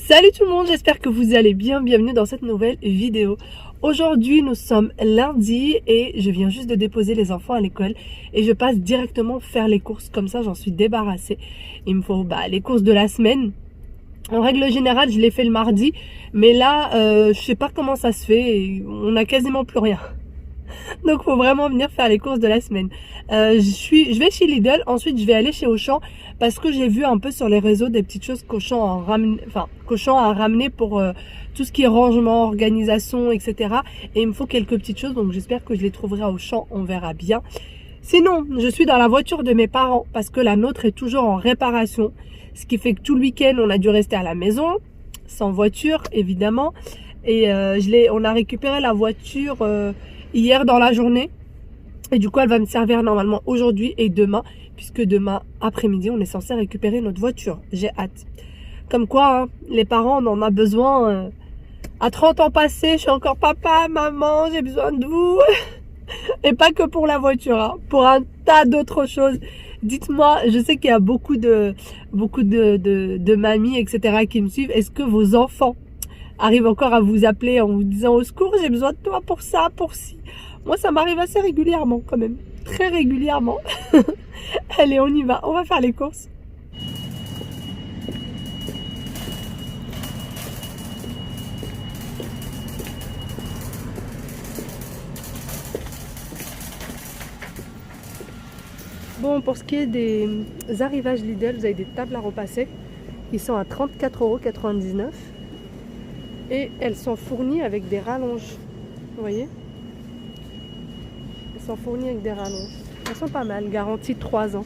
Salut tout le monde, j'espère que vous allez bien, bienvenue dans cette nouvelle vidéo. Aujourd'hui nous sommes lundi et je viens juste de déposer les enfants à l'école et je passe directement faire les courses, comme ça j'en suis débarrassée. Il me faut les courses de la semaine. En règle générale je les fais le mardi, mais là je sais pas comment ça se fait, et on a quasiment plus rien. Donc faut vraiment venir faire les courses de la semaine. Je vais chez Lidl, ensuite je vais aller chez Auchan parce que j'ai vu un peu sur les réseaux des petites choses qu'Auchan a ramené pour tout ce qui est rangement, organisation, etc. Et il me faut quelques petites choses, donc j'espère que je les trouverai à Auchan, on verra bien. Sinon, je suis dans la voiture de mes parents parce que la nôtre est toujours en réparation. Ce qui fait que tout le week-end, on a dû rester à la maison, sans voiture évidemment. Et on a récupéré la voiture hier dans la journée. Et du coup, elle va me servir normalement aujourd'hui et demain, puisque demain après-midi, on est censé récupérer notre voiture. J'ai hâte. Comme quoi, hein, les parents, on en a besoin. À 30 ans passés, je suis encore papa, maman, j'ai besoin de vous. Et pas que pour la voiture, hein, pour un tas d'autres choses. Dites-moi, je sais qu'il y a beaucoup de mamies, etc. qui me suivent. Est-ce que vos enfants arrivent encore à vous appeler en vous disant au secours, j'ai besoin de toi pour ça, pour ci? Moi, ça m'arrive assez régulièrement quand même. Très régulièrement. Allez, on y va. On va faire les courses. Bon, pour ce qui est des arrivages Lidl, vous avez des tables à repasser. Ils sont à 34,99 € et elles sont fournies avec des rallonges. Vous voyez? Elles sont fournies avec des rallonges. Elles sont pas mal, garantie 3 ans.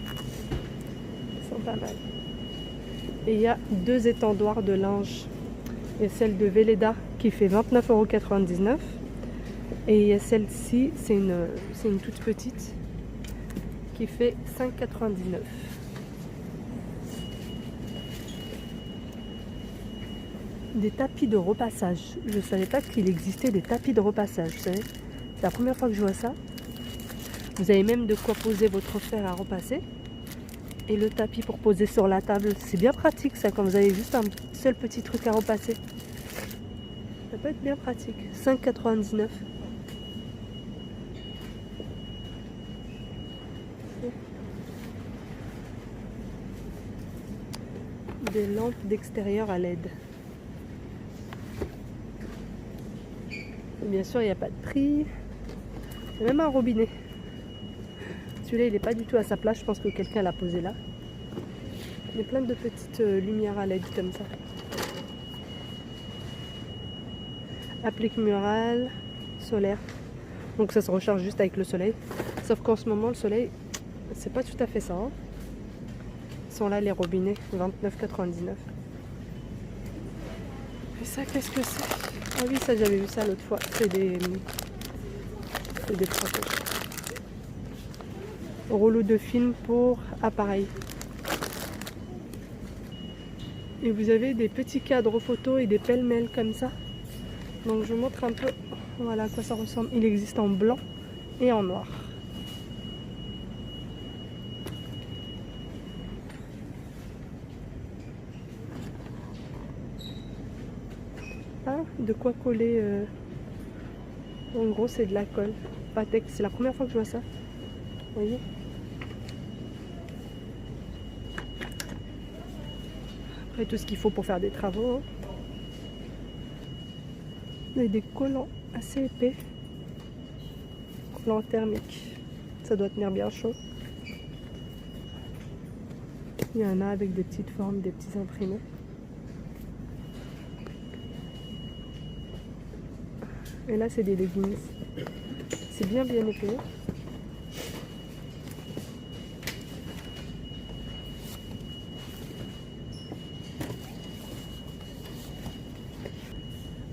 Elles sont pas mal. Et il y a 2 étendoirs de linge. Il y a celle de Velleda qui fait 29,99 € et il y a celle-ci, c'est une toute petite qui fait 5,99 €. Des tapis de repassage. Je ne savais pas qu'il existait des tapis de repassage, vous savez. C'est la première fois que je vois ça. Vous avez même de quoi poser votre fer à repasser. Et le tapis pour poser sur la table. C'est bien pratique ça, quand vous avez juste un seul petit truc à repasser. Ça peut être bien pratique. 5,99 €. Des lampes d'extérieur à LED. Bien sûr, il n'y a pas de prix. Il y a même un robinet. Celui-là, il n'est pas du tout à sa place. Je pense que quelqu'un l'a posé là. Il y a plein de petites lumières à LED comme ça. Applique murale, solaire. Donc ça se recharge juste avec le soleil. Sauf qu'en ce moment, le soleil, c'est pas tout à fait ça. Hein. Ils sont là, les robinets, 29,99 €. Et ça, qu'est-ce que c'est? Ah oui, ça j'avais vu ça l'autre fois. C'est des protèges. Rouleau de film pour appareil. Et vous avez des petits cadres photos et des pêle-mêle comme ça. Donc je vous montre un peu voilà à quoi ça ressemble. Il existe en blanc et en noir. Ah, de quoi coller. En gros, c'est de la colle. Patex, c'est la première fois que je vois ça. Vous voyez? Après, tout ce qu'il faut pour faire des travaux. Hein. Il y a des collants assez épais. Collants thermiques. Ça doit tenir bien chaud. Il y en a avec des petites formes, des petits imprimés. Et là, c'est des leggings. C'est bien épais.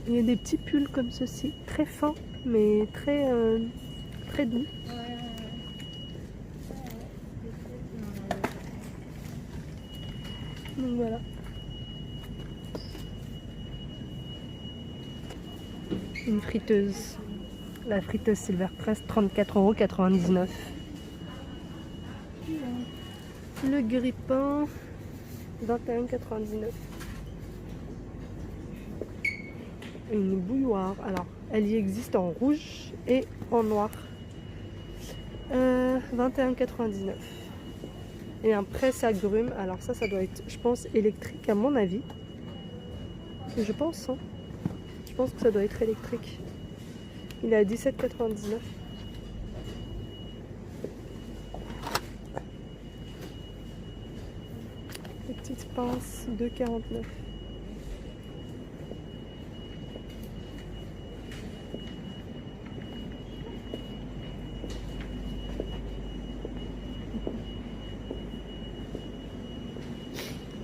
Il y a des petits pulls comme ceci, très fins, mais très doux. Donc voilà. Une friteuse. La friteuse Silverpress, 34,99 €. Le grille-pain, 21,99. Une bouilloire. Alors, elle y existe en rouge et en noir. 21,99. Et un presse-agrumes. Alors ça doit être, je pense, électrique à mon avis. Je pense, hein. Je pense que ça doit être électrique. Il est à 17,99. Les petites pinces, 2,49.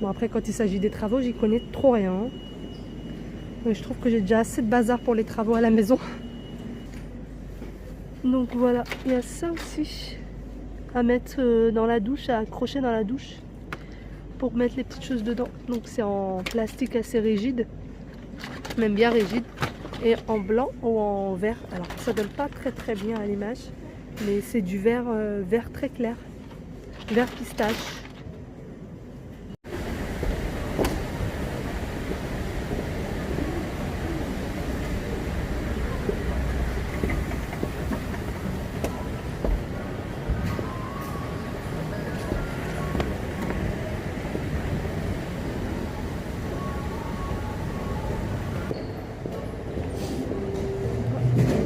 Bon, après, quand il s'agit des travaux, j'y connais trop rien, hein. Mais je trouve que j'ai déjà assez de bazar pour les travaux à la maison. Donc voilà, il y a ça aussi à mettre dans la douche, à accrocher dans la douche pour mettre les petites choses dedans. Donc c'est en plastique assez rigide, même bien rigide, et en blanc ou en vert. Alors ça donne pas très bien à l'image, mais c'est du vert, vert très clair, vert pistache.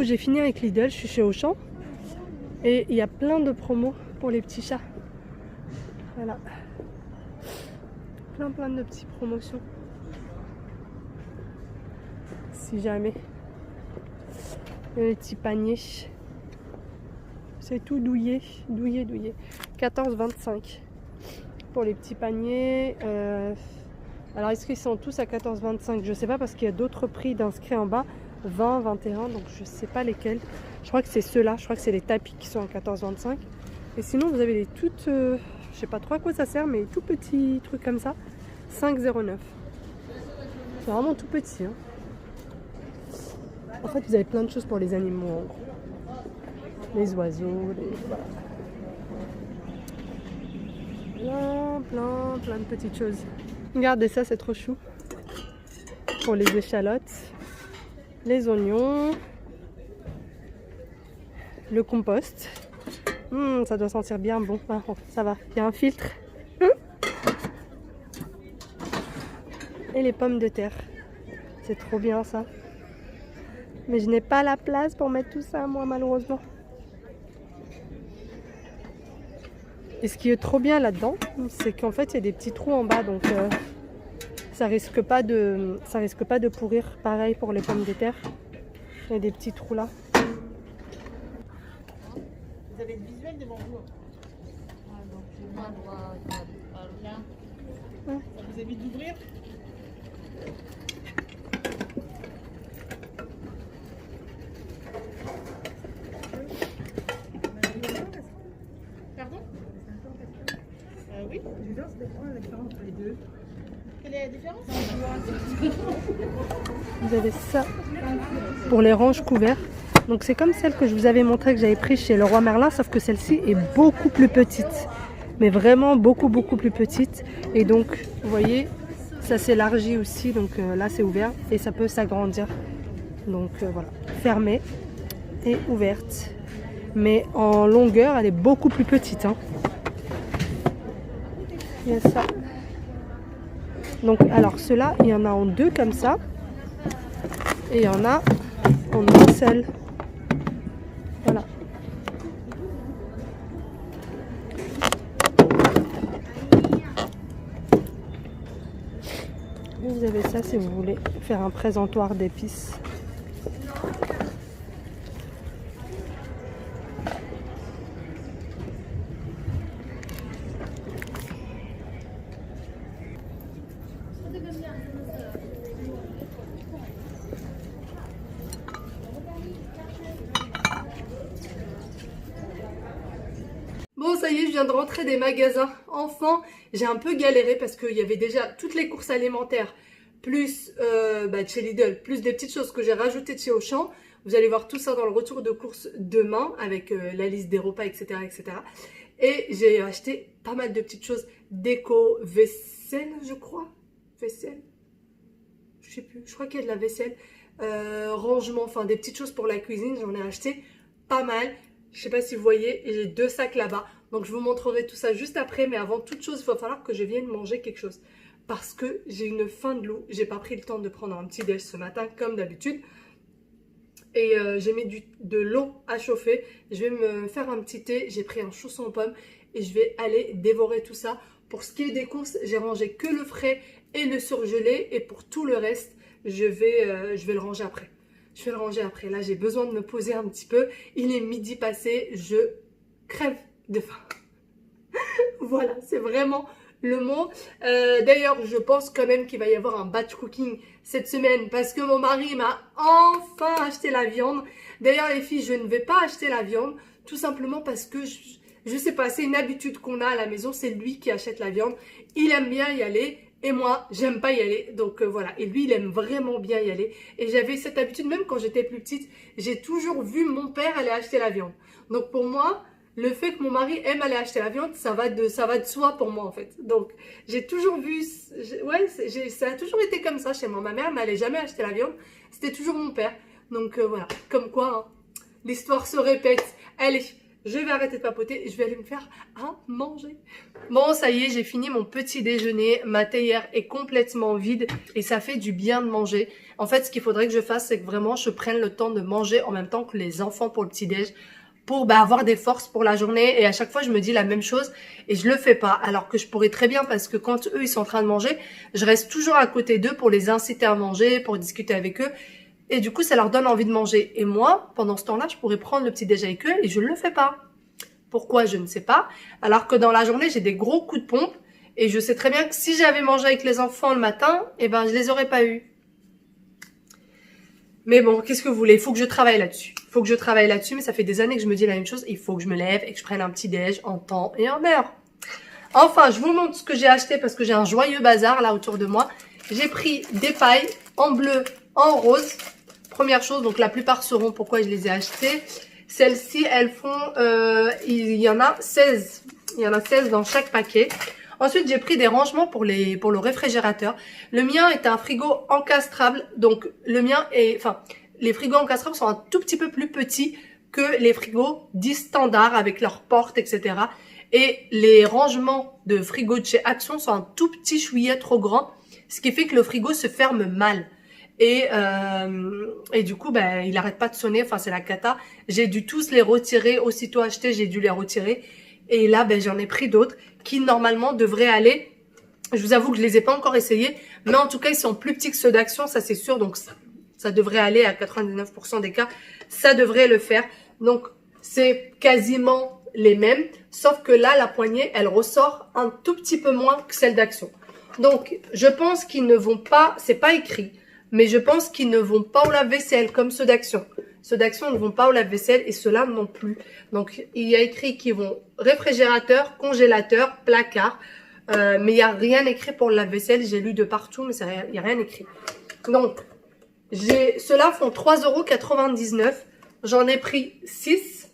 J'ai fini avec Lidl, je suis chez Auchan et il y a plein de promos pour les petits chats. Voilà, plein de petites promotions. Si jamais. Et les petits paniers, c'est tout douillet. 14,25 pour les petits paniers. Alors est-ce qu'ils sont tous à 14,25? Je sais pas parce qu'il y a d'autres prix d'inscrits en bas. 20, 21, donc je sais pas lesquels. Je crois que c'est ceux-là, je crois que c'est les tapis qui sont à 14,25. Et sinon vous avez les toutes, je sais pas trop à quoi ça sert, mais tout petits trucs comme ça, 5,09. C'est vraiment tout petit, hein. En fait vous avez plein de choses pour les animaux, en gros. Les oiseaux, voilà. Plein de petites choses. Regardez ça, c'est trop chou. Pour les échalotes. Les oignons, le compost. Ça doit sentir bien bon. Ah, ça va, il y a un filtre. Et les pommes de terre. C'est trop bien ça. Mais je n'ai pas la place pour mettre tout ça, moi, malheureusement. Et ce qui est trop bien là-dedans, c'est qu'en fait, il y a des petits trous en bas, donc ça risque pas de pourrir. Pareil pour les pommes de terre. Il y a des petits trous là. Vous avez le visuel devant vous. Ça vous évite d'ouvrir. Pardon? Oui. C'est quoi la différence entre les deux? Quelle est la différence? Vous avez ça pour les ranges couverts. Donc c'est comme celle que je vous avais montré que j'avais pris chez Leroy Merlin, sauf que celle-ci est beaucoup plus petite. Mais vraiment beaucoup plus petite. Et donc vous voyez, ça s'élargit aussi. Donc là c'est ouvert et ça peut s'agrandir. Donc voilà, fermée et ouverte. Mais en longueur elle est beaucoup plus petite, hein. Il y a ça. Donc alors ceux-là, il y en a en deux comme ça. Et il y en a en un seul. Voilà. Et vous avez ça si vous voulez faire un présentoir d'épices. Bon, ça y est, je viens de rentrer des magasins. Enfin, j'ai un peu galéré parce qu'il y avait déjà toutes les courses alimentaires, plus de chez Lidl, plus des petites choses que j'ai rajoutées de chez Auchan. Vous allez voir tout ça dans le retour de course demain avec la liste des repas, etc., etc. Et j'ai acheté pas mal de petites choses. Déco, vaisselle, je crois. Vaisselle. Je sais plus. Je crois qu'il y a de la vaisselle. Rangement, enfin des petites choses pour la cuisine. J'en ai acheté pas mal. Je sais pas si vous voyez. J'ai 2 sacs là-bas. Donc je vous montrerai tout ça juste après. Mais avant toute chose, il va falloir que je vienne manger quelque chose. Parce que j'ai une faim de loup. J'ai pas pris le temps de prendre un petit déj ce matin comme d'habitude. Et j'ai mis de l'eau à chauffer. Je vais me faire un petit thé. J'ai pris un chausson aux pommes. Et je vais aller dévorer tout ça. Pour ce qui est des courses, j'ai rangé que le frais et le surgelé. Et pour tout le reste, je vais le ranger après. Je vais le ranger après. Là, j'ai besoin de me poser un petit peu. Il est midi passé. Je crève de faim. Voilà, c'est vraiment le mot. D'ailleurs, je pense quand même qu'il va y avoir un batch cooking cette semaine parce que mon mari m'a enfin acheté la viande. D'ailleurs, les filles, je ne vais pas acheter la viande tout simplement parce que je sais pas, c'est une habitude qu'on a à la maison. C'est lui qui achète la viande. Il aime bien y aller. Et moi, j'aime pas y aller, donc voilà. Et lui, il aime vraiment bien y aller. Et j'avais cette habitude, même quand j'étais plus petite, j'ai toujours vu mon père aller acheter la viande. Donc pour moi, le fait que mon mari aime aller acheter la viande, ça va de soi pour moi en fait. Donc j'ai toujours vu, ça a toujours été comme ça chez moi. Ma mère n'allait jamais acheter la viande, c'était toujours mon père. Donc voilà, comme quoi, hein, l'histoire se répète. Allez. Je vais arrêter de papoter et je vais aller me faire à manger. Bon, ça y est, j'ai fini mon petit déjeuner. Ma théière est complètement vide et ça fait du bien de manger. En fait, ce qu'il faudrait que je fasse, c'est que vraiment je prenne le temps de manger en même temps que les enfants pour le petit déj, pour avoir des forces pour la journée. Et à chaque fois, je me dis la même chose et je le fais pas. Alors que je pourrais très bien, parce que quand eux, ils sont en train de manger, je reste toujours à côté d'eux pour les inciter à manger, pour discuter avec eux. Et du coup, ça leur donne envie de manger. Et moi, pendant ce temps-là, je pourrais prendre le petit déj avec eux et je ne le fais pas. Pourquoi? Je ne sais pas. Alors que dans la journée, j'ai des gros coups de pompe. Et je sais très bien que si j'avais mangé avec les enfants le matin, eh ben, je les aurais pas eus. Mais bon, qu'est-ce que vous voulez? Il faut que je travaille là-dessus. Il faut que je travaille là-dessus, mais ça fait des années que je me dis la même chose. Il faut que je me lève et que je prenne un petit déj en temps et en heure. Enfin, je vous montre ce que j'ai acheté parce que j'ai un joyeux bazar là autour de moi. J'ai pris des pailles en bleu, en rose. Première chose, donc la plupart sauront pourquoi je les ai achetées. Celles-ci, elles font, il y en a 16. Il y en a 16 dans chaque paquet. Ensuite, j'ai pris des rangements pour le réfrigérateur. Le mien est un frigo encastrable. Donc, le mien est, enfin, les frigos encastrables sont un tout petit peu plus petits que les frigos dits standards avec leurs portes, etc. Et les rangements de frigo de chez Action sont un tout petit chouillet trop grand. Ce qui fait que le frigo se ferme mal. Et du coup, ben, il arrête pas de sonner. Enfin, c'est la cata. J'ai dû tous les retirer. Aussitôt achetés, j'ai dû les retirer. Et là, ben, j'en ai pris d'autres qui, normalement, devraient aller. Je vous avoue que je les ai pas encore essayés. Mais en tout cas, ils sont plus petits que ceux d'Action, ça c'est sûr. Donc, ça devrait aller à 99% des cas. Ça devrait le faire. Donc, c'est quasiment les mêmes. Sauf que là, la poignée, elle ressort un tout petit peu moins que celle d'Action. Donc, je pense qu'ils ne vont pas, c'est pas écrit, mais je pense qu'ils ne vont pas au lave-vaisselle comme ceux d'Action. Ceux d'Action ne vont pas au lave-vaisselle et ceux-là non plus. Donc, il y a écrit qu'ils vont réfrigérateur, congélateur, placard. Mais il n'y a rien écrit pour le lave-vaisselle. J'ai lu de partout, mais il n'y a rien écrit. Donc, ceux-là font 3,99 €. J'en ai pris 6.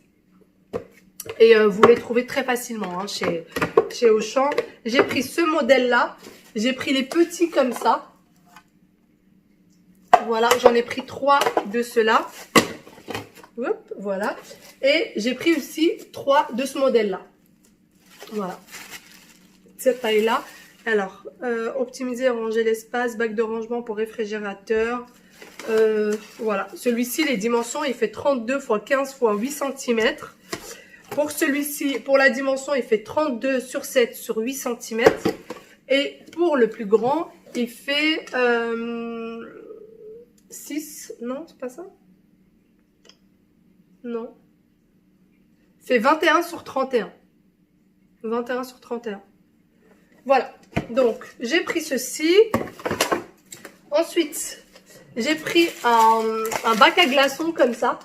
Et vous les trouvez très facilement hein, chez Auchan. J'ai pris ce modèle-là. J'ai pris les petits comme ça. Voilà, j'en ai pris 3 de ceux-là. Hop, voilà. Et j'ai pris aussi 3 de ce modèle-là. Voilà. Cette taille-là. Alors, optimiser et ranger l'espace, bac de rangement pour réfrigérateur. Voilà. Celui-ci, les dimensions, il fait 32 x 15 x 8 cm. Pour celui-ci, pour la dimension, il fait 32 sur 7 sur 8 cm. Et pour le plus grand, il fait 6. Non, c'est pas ça? Non. Il fait 21 sur 31. 21 sur 31. Voilà. Donc, j'ai pris ceci. Ensuite, j'ai pris un bac à glaçons comme ça.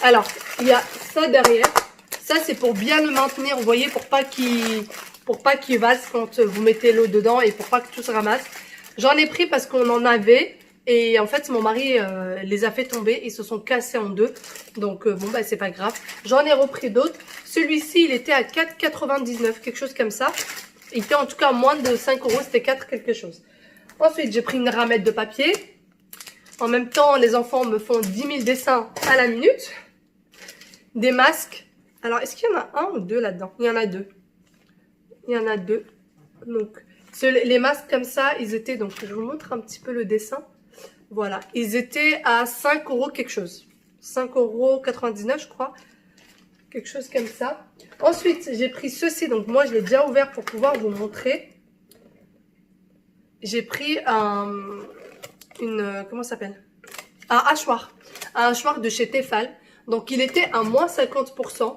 Alors, il y a ça derrière. Ça, c'est pour bien le maintenir, vous voyez, pour pas qu'il vase quand vous mettez l'eau dedans et pour pas que tout se ramasse. J'en ai pris parce qu'on en avait Et en fait, mon mari les a fait tomber. Ils se sont cassés en deux. Donc, bon, bah, c'est pas grave. J'en ai repris d'autres. Celui-ci, il était à 4,99, quelque chose comme ça. Il était en tout cas moins de 5 euros. C'était 4 quelque chose. Ensuite, j'ai pris une ramette de papier. En même temps, les enfants me font 10 000 dessins à la minute. Des masques. Alors, est-ce qu'il y en a un ou deux là-dedans? Il y en a deux. Il y en a deux. Donc, les masques comme ça, ils étaient... Donc, je vous montre un petit peu le dessin. Voilà. Ils étaient à 5 euros quelque chose. 5,99 € je crois. Quelque chose comme ça. Ensuite, j'ai pris ceci. Donc, moi, je l'ai déjà ouvert pour pouvoir vous montrer. J'ai pris comment ça s'appelle? Un hachoir. Un hachoir de chez Tefal. Donc, il était à moins 50%.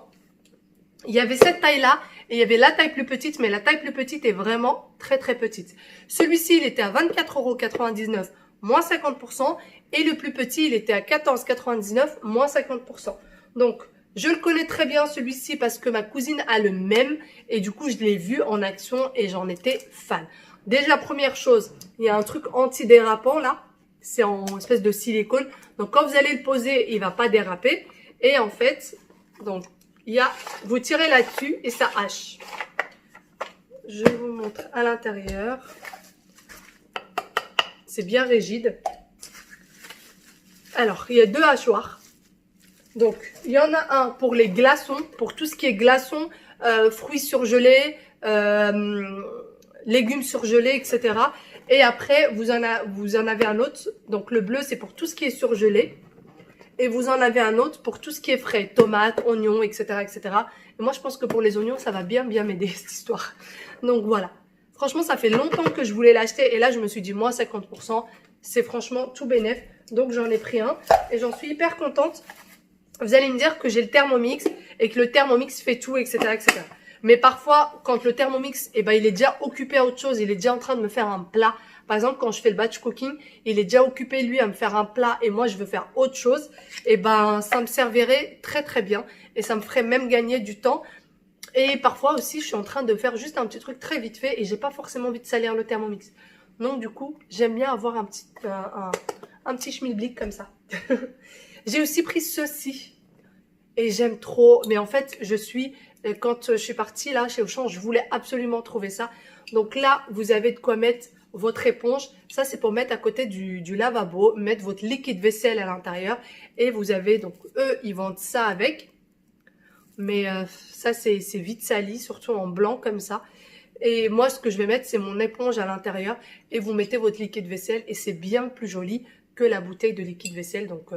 Il y avait cette taille-là et il y avait la taille plus petite, mais la taille plus petite est vraiment très très petite. Celui-ci, il était à 24,99 €, moins 50%. Et le plus petit, il était à 14,99 €, moins 50%. Donc, je le connais très bien celui-ci parce que ma cousine a le même. Et du coup, je l'ai vu en action et j'en étais fan. Déjà, première chose, il y a un truc anti-dérapant là. C'est en espèce de silicone. Donc, quand vous allez le poser, il va pas déraper. Et en fait, donc, vous tirez là-dessus et ça hache. Je vous montre à l'intérieur. C'est bien rigide. Alors, il y a deux hachoirs. Donc, il y en a un pour les glaçons, pour tout ce qui est glaçons, fruits surgelés, légumes surgelés, etc. Et après, vous en avez un autre. Donc, le bleu, c'est pour tout ce qui est surgelé. Et vous en avez un autre pour tout ce qui est frais, tomates, oignons, etc., etc. Et moi, je pense que pour les oignons, ça va bien m'aider, cette histoire. Donc, voilà. Franchement, ça fait longtemps que je voulais l'acheter. Et là, je me suis dit, moins 50%, c'est franchement tout bénef. Donc, j'en ai pris un. Et j'en suis hyper contente. Vous allez me dire que j'ai le Thermomix et que le Thermomix fait tout, etc., etc. Mais parfois, quand le Thermomix, il est déjà occupé à autre chose, il est déjà en train de me faire un plat. Par exemple, quand je fais le batch cooking, il est déjà occupé, lui, à me faire un plat et moi, je veux faire autre chose. Et ben, ça me servirait très, très bien. Et ça me ferait même gagner du temps. Et parfois aussi, je suis en train de faire juste un petit truc très vite fait et j'ai pas forcément envie de salir le Thermomix. Donc, du coup, j'aime bien avoir un petit schmilblick comme ça. J'ai aussi pris ceci. Et j'aime trop. Mais en fait, quand je suis partie là chez Auchan, je voulais absolument trouver ça. Donc là, vous avez de quoi mettre votre éponge. Ça, c'est pour mettre à côté du lavabo, mettre votre liquide vaisselle à l'intérieur. Et vous avez, donc eux, ils vendent ça avec. Mais ça, c'est vite sali, surtout en blanc comme ça. Et moi, ce que je vais mettre, c'est mon éponge à l'intérieur. Et vous mettez votre liquide vaisselle. Et c'est bien plus joli que la bouteille de liquide vaisselle. Donc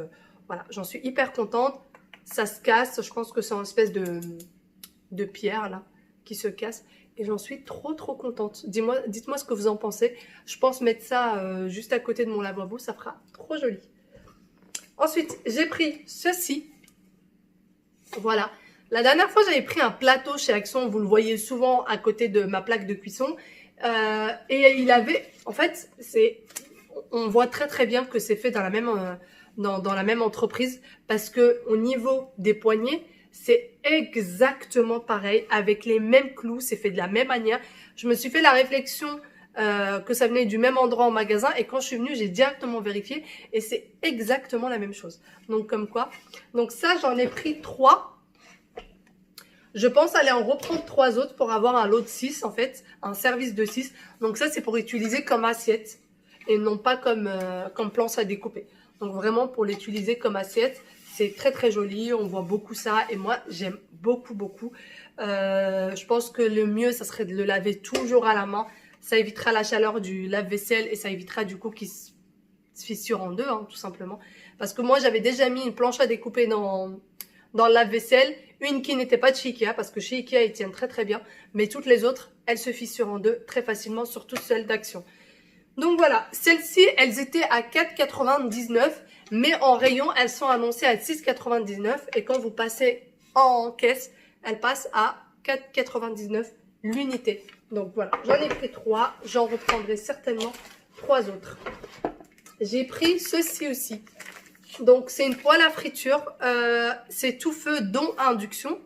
voilà, j'en suis hyper contente. Ça se casse, je pense que c'est une espèce de pierre là qui se casse et j'en suis trop contente. Dites-moi ce que vous en pensez. Je pense mettre ça juste à côté de mon lavabo, ça fera trop joli. Ensuite, j'ai pris ceci. Voilà. La dernière fois, j'avais pris un plateau chez Action, vous le voyez souvent à côté de ma plaque de cuisson. Et il avait, en fait, on voit très bien que c'est fait dans la même entreprise parce que au niveau des poignets, c'est exactement pareil avec les mêmes clous, c'est fait de la même manière. Je me suis fait la réflexion que ça venait du même endroit en magasin et quand je suis venue, j'ai directement vérifié et c'est exactement la même chose. Donc comme quoi. Donc ça, j'en ai pris 3. Je pense aller en reprendre 3 autres pour avoir un lot de 6 en fait, un service de 6. Donc ça, c'est pour utiliser comme assiette et non pas comme planche à découper. Donc vraiment pour l'utiliser comme assiette, c'est très joli, on voit beaucoup ça et moi j'aime beaucoup. Je pense que le mieux ça serait de le laver toujours à la main, ça évitera la chaleur du lave-vaisselle et ça évitera du coup qu'il se fissure en deux tout simplement. Parce que moi j'avais déjà mis une planche à découper dans le lave-vaisselle, une qui n'était pas de chez Ikea parce que chez Ikea ils tiennent très bien, mais toutes les autres elles se fissurent en deux très facilement, surtout celles d'Action. Donc voilà, celles-ci, elles étaient à 4,99 €, mais en rayon, elles sont annoncées à 6,99 € et quand vous passez en caisse, elles passent à 4,99 € l'unité. Donc voilà, j'en ai pris 3, j'en reprendrai certainement 3 autres. J'ai pris ceci aussi. Donc c'est une poêle à friture, c'est tout feu dont induction,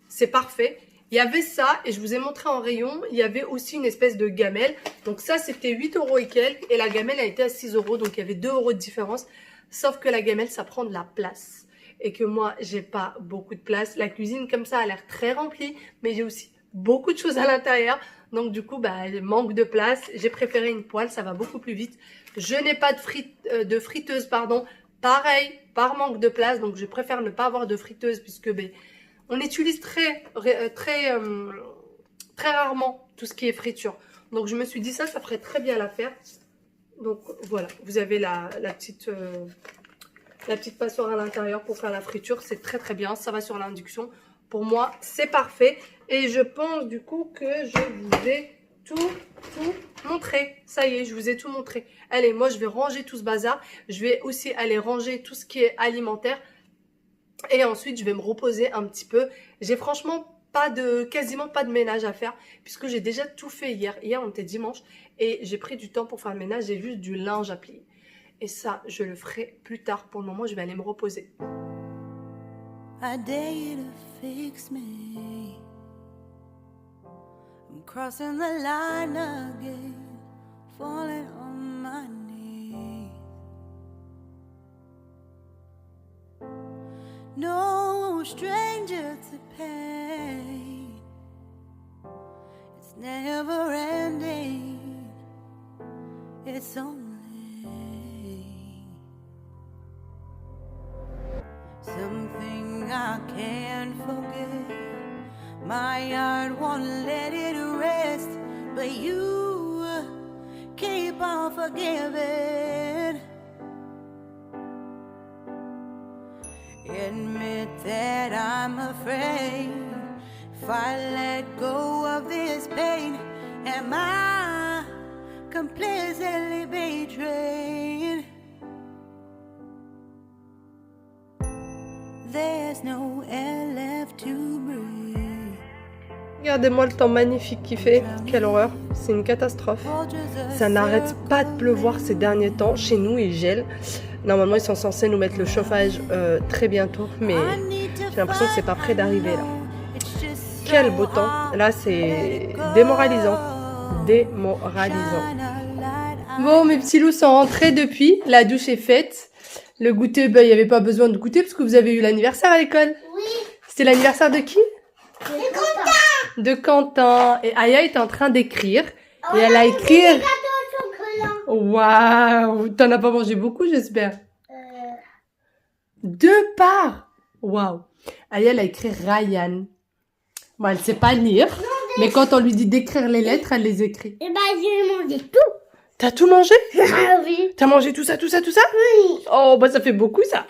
c'est parfait. Il y avait ça, et je vous ai montré en rayon, il y avait aussi une espèce de gamelle. Donc ça, c'était 8 € et quelques, et la gamelle a été à 6 €, donc il y avait 2 € de différence. Sauf que la gamelle, ça prend de la place. Et que moi, j'ai pas beaucoup de place. La cuisine, comme ça, a l'air très remplie, mais j'ai aussi beaucoup de choses à l'intérieur. Donc du coup, manque de place. J'ai préféré une poêle, ça va beaucoup plus vite. Je n'ai pas de friteuse, pardon. Pareil, par manque de place, donc je préfère ne pas avoir de friteuse puisque on utilise très rarement tout ce qui est friture. Donc je me suis dit ça ferait très bien l'affaire. Donc voilà, vous avez la petite passoire à l'intérieur pour faire la friture. C'est très très bien, ça va sur l'induction. Pour moi, c'est parfait. Et je pense du coup que je vous ai tout montré. Ça y est, je vous ai tout montré. Allez, moi je vais ranger tout ce bazar. Je vais aussi aller ranger tout ce qui est alimentaire. Et ensuite, je vais me reposer un petit peu. J'ai franchement quasiment pas de ménage à faire puisque j'ai déjà tout fait hier. Hier, on était dimanche et j'ai pris du temps pour faire le ménage. J'ai juste du linge à plier. Et ça, je le ferai plus tard. Pour le moment, je vais aller me reposer. I dare you to fix me. I'm crossing the line again, falling on my knees. No stranger to pain. It's never ending. It's only something I can't forget. My heart won't let it rest, but you keep on forgiving. Admit that I'm afraid if I let go of this pain, am I completely betrayed? There's no air left to breathe. Regardez-moi le temps magnifique qu'il fait, quelle horreur, c'est une catastrophe. Ça n'arrête pas de pleuvoir ces derniers temps, chez nous il gèle. Normalement ils sont censés nous mettre le chauffage très bientôt, mais j'ai l'impression que c'est pas près d'arriver là. Quel beau temps, là c'est démoralisant, démoralisant. Bon, mes petits loups sont rentrés depuis, la douche est faite. Le goûter, il n'y avait pas besoin de goûter parce que vous avez eu l'anniversaire à l'école. Oui. C'était l'anniversaire de qui? De Quentin. De Quentin. Et Aya est en train d'écrire. Et elle a écrit... Waouh. T'en as pas mangé beaucoup, j'espère. 2 parts. Waouh. Aya, elle a écrit Ryan. Bon, elle sait pas lire. Mais quand on lui dit d'écrire les lettres, elle les écrit. Et j'ai mangé tout. T'as tout mangé? Ah oui. T'as mangé tout ça? Oui. Oh, ça fait beaucoup ça.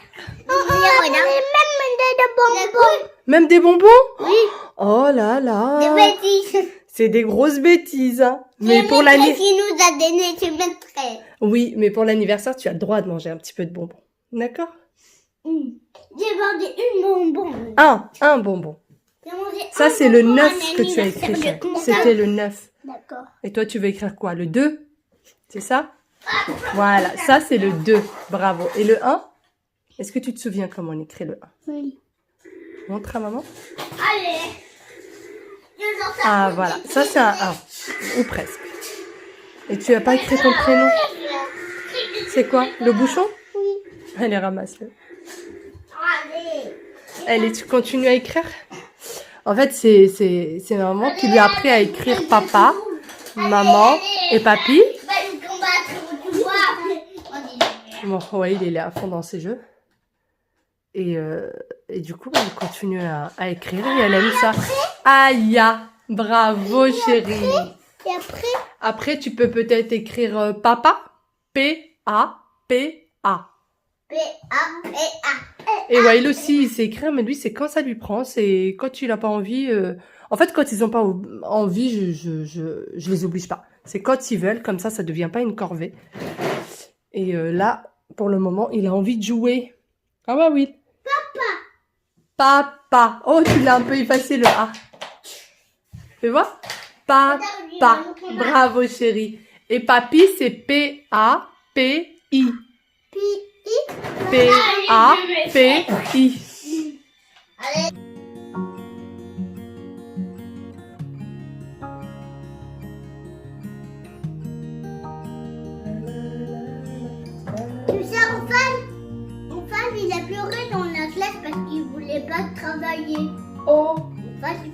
Même des bonbons. Même des bonbons? Oui. Oh là là. Des bêtises. C'est des grosses bêtises. Hein. Mais pour l'anniversaire. Si nous a donné, je mettrai. Oui, mais pour l'anniversaire, tu as le droit de manger un petit peu de bonbons. D'accord? J'ai mangé une bonbon. Un bonbon. Ça, c'est le 9 que tu as écrit. C'était le 9. D'accord. Et toi, tu veux écrire quoi? Le 2? C'est ça? Voilà, ça c'est le 2. Bravo. Et le 1? Est-ce que tu te souviens comment on écrit le 1? Oui. Montre à maman. Allez. Ah voilà, ça c'est un 1. Ou presque. Et tu n'as pas écrit ton prénom? C'est quoi? Le bouchon? Oui. Allez, ramasse-le. Allez. Allez, tu continues à écrire? En fait, c'est maman qui lui a appris à écrire papa, maman et papy. Bon, ouais, il est là à fond dans ses jeux. Et du coup, elle continue à écrire et elle aime ça. Aya, bravo chérie. Et après? Après, tu peux peut-être écrire papa. P-A-P-A. P-A-P-A. Et Wael aussi, il sait écrire, mais lui, c'est quand ça lui prend. C'est quand il n'a pas envie. En fait, quand ils n'ont pas envie, je les oblige pas. C'est quand ils veulent, comme ça ne devient pas une corvée. Et là, pour le moment, il a envie de jouer. Ah bah oui. Papa. Oh, tu l'as un peu effacé le A. Fais voir. Papa. Bravo chérie. Et papy, c'est P-A-P-I. P-A-P-I. pleuré dans la classe parce qu'il voulait pas travailler. Oh, Enfin, il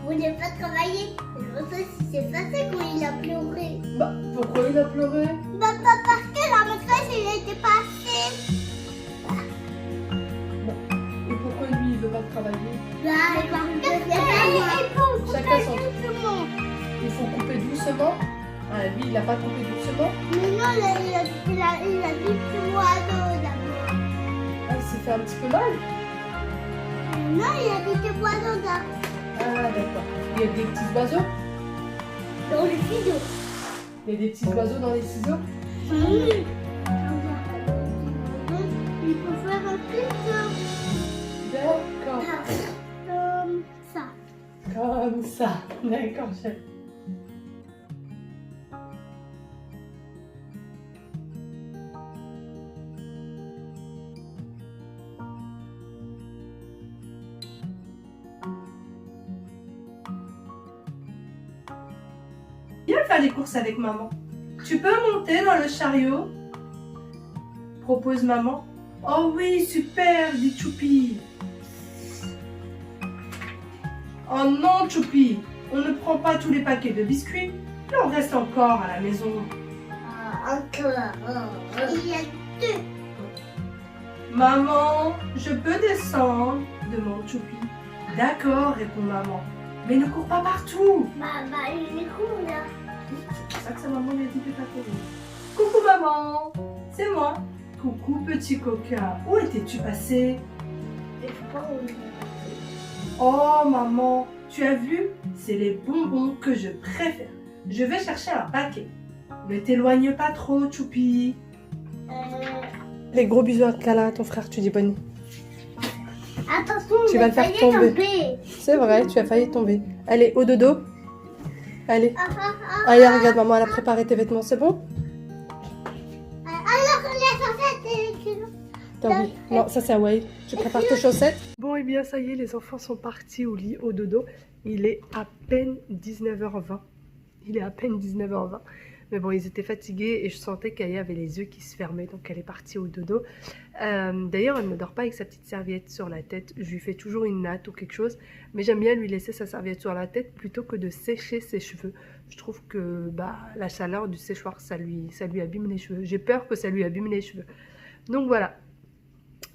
voulait pas travailler. Je sais si c'est passé quand il a pleuré. bah pourquoi il a pleuré? Bah, pas parce que la maîtresse, il était passée. Et pourquoi lui il veut pas travailler? Bah, parce que il faut Chacun couper son truc. doucement. Il faut couper doucement. Ah, lui il a pas coupé doucement. Mais non, il a dit que oiseau d'abord. Ah, il s'est fait un petit peu mal. Non, il a dit que oiseau d'abord. Ah d'accord. Il y a des petits oiseaux. Dans le ciseau. Il y a des petits oiseaux dans les ciseaux. Oui. Il faut faire un ciseau. D'accord. Comme ça. Comme ça. D'accord, chef. Viens faire les courses avec maman. Tu peux monter dans le chariot? Propose maman. Oh oui, super, dit Choupi. Oh non, Choupi, on ne prend pas tous les paquets de biscuits. Il en reste encore à la maison. Encore. Il y a deux. Maman, je peux descendre? Demande Choupi. D'accord, répond maman. Mais ne cours pas partout. Bah, il est cool là. C'est pour ça que sa maman lui a dit de pas courir. Coucou maman, c'est moi. Coucou petit coquin, où étais-tu passé? Il faut pas rouler. Oh maman, tu as vu? C'est les bonbons que je préfère. Je vais chercher un paquet. Ne t'éloigne pas trop, Choupi. Les gros bisous à câlin à ton frère, tu dis bonne nuit. Attention, Tu vas le faire tomber. C'est vrai, tu as failli tomber. Allez, au dodo. Allez. Allez, regarde, maman, elle a préparé tes vêtements, c'est bon? Alors, les chaussettes, T'as oublié. Non, ça c'est Hawaï. Tu prépares tes chaussettes? Bon, et bien, ça y est, les enfants sont partis au lit, au dodo. Il est à peine 19h20. Il est à peine 19h20. Mais bon, ils étaient fatigués et je sentais qu'Aya avait les yeux qui se fermaient, donc elle est partie au dodo. D'ailleurs, elle ne dort pas avec sa petite serviette sur la tête. Je lui fais toujours une natte ou quelque chose, mais j'aime bien lui laisser sa serviette sur la tête plutôt que de sécher ses cheveux. Je trouve que la chaleur du séchoir, ça lui abîme les cheveux. J'ai peur que ça lui abîme les cheveux. Donc voilà.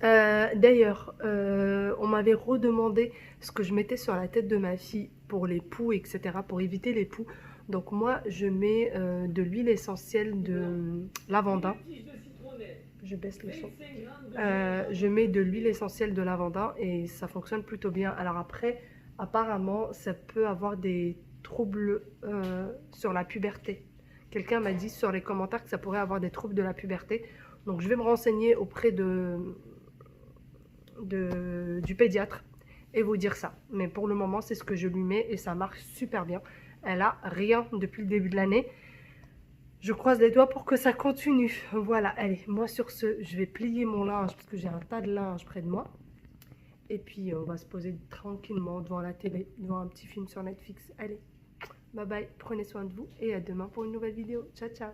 D'ailleurs, on m'avait redemandé ce que je mettais sur la tête de ma fille pour les poux, etc., pour éviter les poux. Donc moi, je mets de l'huile essentielle de lavanda. Je baisse le son. Je mets de l'huile essentielle de lavanda et ça fonctionne plutôt bien. Alors après, apparemment, ça peut avoir des troubles sur la puberté. Quelqu'un m'a dit sur les commentaires que ça pourrait avoir des troubles de la puberté. Donc je vais me renseigner auprès du pédiatre et vous dire ça. Mais pour le moment, c'est ce que je lui mets et ça marche super bien. Elle a rien depuis le début de l'année. Je croise les doigts pour que ça continue. Voilà, allez, moi sur ce, je vais plier mon linge parce que j'ai un tas de linge près de moi. Et puis, on va se poser tranquillement devant la télé, devant un petit film sur Netflix. Allez, bye bye, prenez soin de vous et à demain pour une nouvelle vidéo. Ciao, ciao.